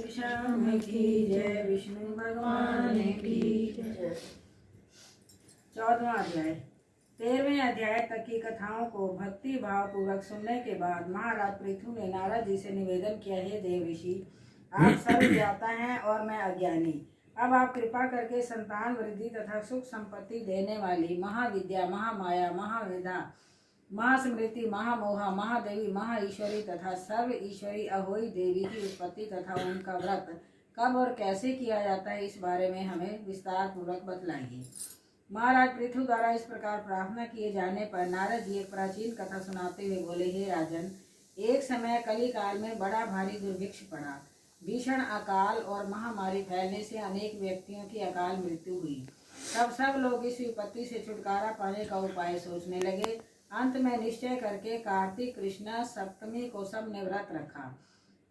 श्याम की जय, विष्णु भगवान की जय। 14वां अध्याय। 13वें अध्याय तक की कथाओं को भक्ति भाव पूर्वक सुनने के बाद महाराज पृथु ने नारद जी से निवेदन किया, हे देव ऋषि, आप सर्वज्ञाता हैं और मैं अज्ञानी। अब आप कृपा करके संतान वृद्धि तथा सुख संपत्ति देने वाली महाविद्या, महामाया, महाविद्या, महास्मृति, महामोहा, महादेवी, महाईश्वरी तथा सर्व ईश्वरी अहोई देवी की उत्पत्ति तथा उनका व्रत कब और कैसे किया जाता है, इस बारे में हमें विस्तार पूर्वक बतलाइए। महाराज पृथु द्वारा इस प्रकार प्रार्थना किए जाने पर नारद जी एक प्राचीन कथा सुनाते हुए बोले, हे राजन, एक समय कली काल में बड़ा भारी दुर्भिक्ष पड़ा। भीषण अकाल और महामारी फैलने से अनेक व्यक्तियों की अकाल मृत्यु हुई। तब सब लोग इस विपत्ति से छुटकारा पाने का उपाय सोचने लगे। अंत में निश्चय करके कार्तिक कृष्णा सप्तमी को सब ने व्रत रखा।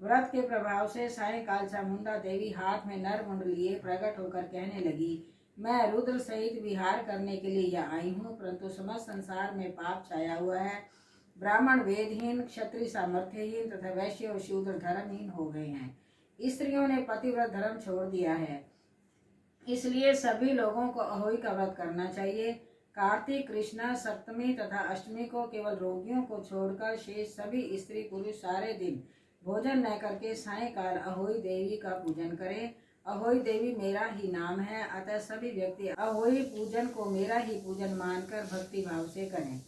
व्रत के प्रभाव से सायंकाल चामुंडा देवी हाथ में नर मुंड लिए प्रकट होकर कहने लगी, मैं रुद्र सहित विहार करने के लिए यहाँ आई हूँ, परंतु समस्त संसार में पाप छाया हुआ है। ब्राह्मण वेदहीन, क्षत्रिय सामर्थ्यहीन तथा वैश्य और शूद्र धर्महीन हो गए हैं। स्त्रियों ने पतिव्रत धर्म छोड़ दिया है, इसलिए सभी लोगों को अहोई का व्रत करना चाहिए। कार्तिक कृष्णा सप्तमी तथा अष्टमी को केवल रोगियों को छोड़कर शेष सभी स्त्री पुरुष सारे दिन भोजन न करके सायंकाल अहोई देवी का पूजन करें। अहोई देवी मेरा ही नाम है, अतः सभी व्यक्ति अहोई पूजन को मेरा ही पूजन मानकर भक्ति भाव से करें।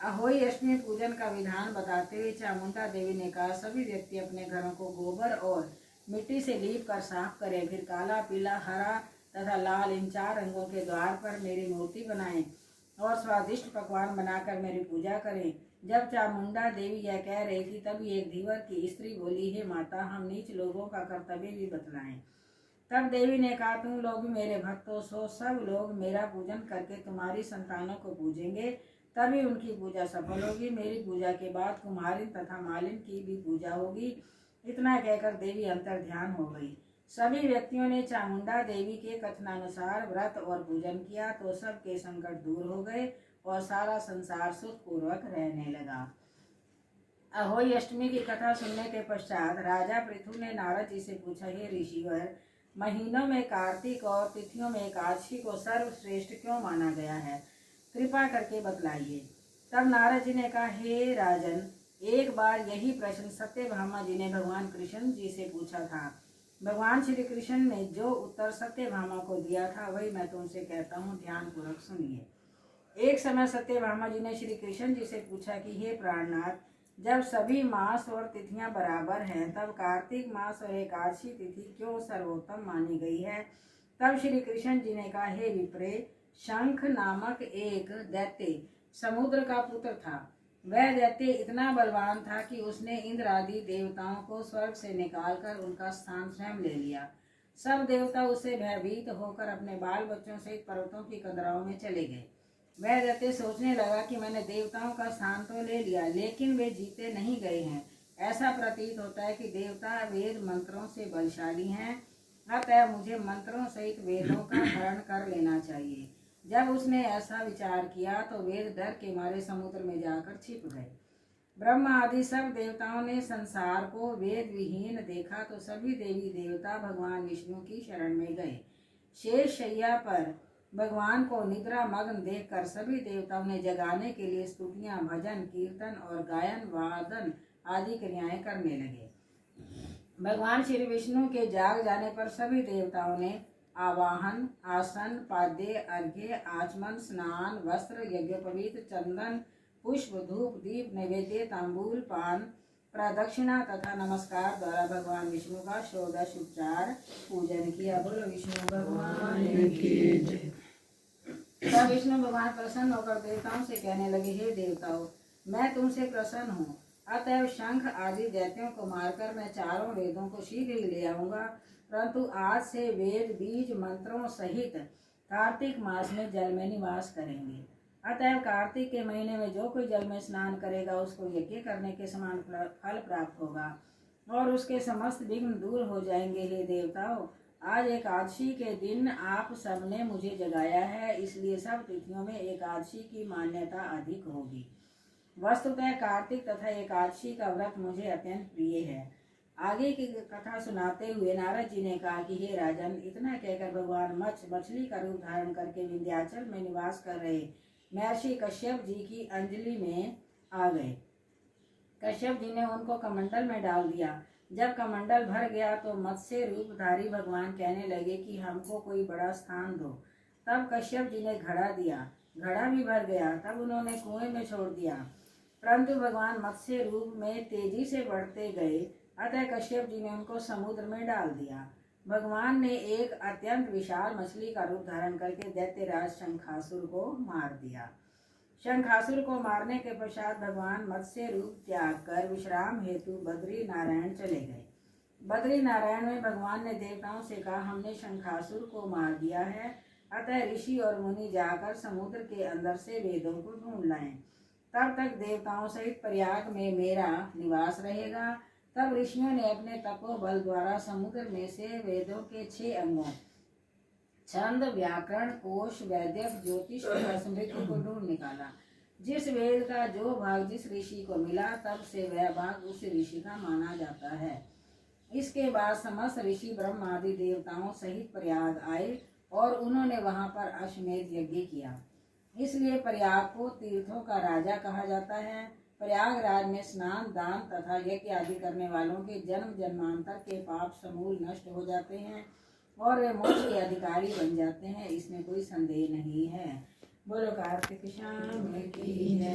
अहोई अष्टमी पूजन का विधान बताते हुए चामुंडा देवी ने कहा, सभी व्यक्ति अपने घरों को गोबर और मिट्टी से लीप कर साफ करें, फिर काला, पीला, हरा तथा लाल इन 4 रंगों के द्वार पर मेरी मूर्ति बनाएं और स्वादिष्ट पकवान बनाकर मेरी पूजा करें। जब चामुंडा देवी यह कह रही थी, तभी एक धीवर की स्त्री बोली, हे माता, हम नीच लोगों का कर्तव्य भी बतलाएं। तब देवी ने कहा, तुम लोग भी मेरे भक्त हो, सो सब लोग मेरा पूजन करके तुम्हारी संतानों को पूजेंगे, तभी उनकी पूजा सफल होगी। मेरी पूजा के बाद कुम्हारिन तथा मालिन की भी पूजा होगी। इतना कहकर देवी अंतर ध्यान हो गई। सभी व्यक्तियों ने चामुंडा देवी के कथनानुसार व्रत और पूजन किया तो सबके संकट दूर हो गए और सारा संसार सुख पूर्वक रहने लगा। अहोई अष्टमी की कथा सुनने के पश्चात राजा पृथु ने नारद जी से पूछा, हे ऋषिवर, महीनों में कार्तिक और तिथियों में एकादशी को सर्वश्रेष्ठ क्यों माना गया है, कृपा करके बतलाइए। तब नारद जी ने कहा, हे राजन, एक बार यही प्रश्न सत्यभामा जी ने भगवान कृष्ण जी से पूछा था। भगवान श्री कृष्ण ने जो उत्तर सत्यभामा को दिया था वही मैं तुमसे कहता हूँ, ध्यान पूर्वक सुनिए। एक समय सत्यभामा जी ने श्री कृष्ण जी से पूछा कि हे प्राणनाथ, जब सभी मास और तिथियां बराबर हैं, तब कार्तिक मास और एकादशी तिथि क्यों सर्वोत्तम मानी गई है। तब श्री कृष्ण जी ने कहा, हे विप्रे, शंख नामक एक दैत्य समुद्र का पुत्र था। वह दैत्य इतना बलवान था कि उसने इंद्र आदि देवताओं को स्वर्ग से निकालकर उनका स्थान स्वयं ले लिया। सब देवता उससे भयभीत होकर अपने बाल बच्चों सहित पर्वतों की कंदराओं में चले गए। वह दैत्य सोचने लगा कि मैंने देवताओं का स्थान तो ले लिया, लेकिन वे जीते नहीं गए हैं। ऐसा प्रतीत होता है कि देवता वेद मंत्रों से बलशाली हैं, अतः मुझे मंत्रों सहित वेदों का हरण कर लेना चाहिए। जब उसने ऐसा विचार किया तो वेद डर के मारे समुद्र में जाकर छिप गए। ब्रह्मा आदि सब देवताओं ने संसार को वेद विहीन देखा तो सभी देवी देवता भगवान विष्णु की शरण में गए। शेष शैया पर भगवान को निद्रा मग्न देखकर सभी देवताओं ने जगाने के लिए स्तुतियां, भजन, कीर्तन और गायन वादन आदि क्रियाएं करने लगे। भगवान श्री विष्णु के जाग जाने पर सभी देवताओं ने आवाहन, आसन, पाद्य, अर्घ्य, आचमन, स्नान, वस्त्र, यज्ञोपवीत, चंदन, पुष्प, धूप, दीप, नैवेद्य, तांबूल, पान, प्रदक्षिणा तथा नमस्कार द्वारा भगवान विष्णु का 16 उपचार पूजन किया। बोलो विष्णु भगवान की जय। तब विष्णु भगवान प्रसन्न होकर देवताओं से कहने लगे, हे देवताओं, मैं तुमसे प्रसन्न हूँ, अतएव शंख आदि दैत्यों को मारकर मैं 4 वेदों को शीघ्र ही ले आऊंगा, परंतु आज से वेद बीज मंत्रों सहित कार्तिक मास में जल में निवास करेंगे। अतएव कार्तिक के महीने में जो कोई जल में स्नान करेगा उसको यज्ञ करने के समान फल प्राप्त होगा और उसके समस्त विघ्न दूर हो जाएंगे। हे देवताओं, आज एकादशी के दिन आप सबने मुझे जगाया है, इसलिए सब तिथियों में एकादशी की मान्यता अधिक होगी। वस्तुतः कार्तिक तथा एकादशी का व्रत मुझे अत्यंत प्रिय है। आगे की कथा सुनाते हुए नारद जी ने कहा कि हे राजन, इतना कहकर भगवान मछली का रूप धारण करके विंध्याचल में निवास कर रहे महर्षि कश्यप जी की अंजलि में आ गए। कश्यप जी ने उनको कमंडल में डाल दिया। जब कमंडल भर गया तो मत्स्य रूपधारी भगवान कहने लगे कि हमको कोई बड़ा स्थान दो। तब कश्यप जी ने घड़ा दिया, घड़ा भी भर गया। तब उन्होंने कुएं में छोड़ दिया, परंतु भगवान मत्स्य रूप में तेजी से बढ़ते गए, अतः कश्यप जी ने उनको समुद्र में डाल दिया। भगवान ने एक अत्यंत विशाल मछली का रूप धारण करके दैत्यराज शंखासुर को मार दिया। शंखासुर को मारने के पश्चात भगवान मत्स्य रूप त्याग कर विश्राम हेतु बद्री नारायण चले गए। बद्री नारायण में भगवान ने देवताओं से कहा, हमने शंखासुर को मार दिया है, अतः ऋषि और मुनि जाकर समुद्र के अंदर से वेदों को ढूंढ लाएं। तब तक देवताओं सहित प्रयाग में मेरा निवास रहेगा। तब ऋषियों ने अपने तपोबल द्वारा समुद्र में से वेदों के 6 अंगों छंद, व्याकरण, कोश, वैद्यक, ज्योतिष तथा स्मृति को ढूंढ निकाला। जिस वेद का जो भाग जिस ऋषि को मिला, तब से वह भाग उस ऋषि का माना जाता है। इसके बाद समस्त ऋषि ब्रह्म आदि देवताओं सहित प्रयाग आए और उन्होंने वहां पर अश्वमेध यज्ञ किया। इसलिए प्रयाग को तीर्थों का राजा कहा जाता है। प्रयागराज में स्नान, दान तथा यज्ञ आदि करने वालों के जन्म जन्मांतर के पाप समूल नष्ट हो जाते हैं और वे मोक्ष के अधिकारी बन जाते हैं, इसमें कोई संदेह नहीं है। बोलो कार्तिक श्याम की जय।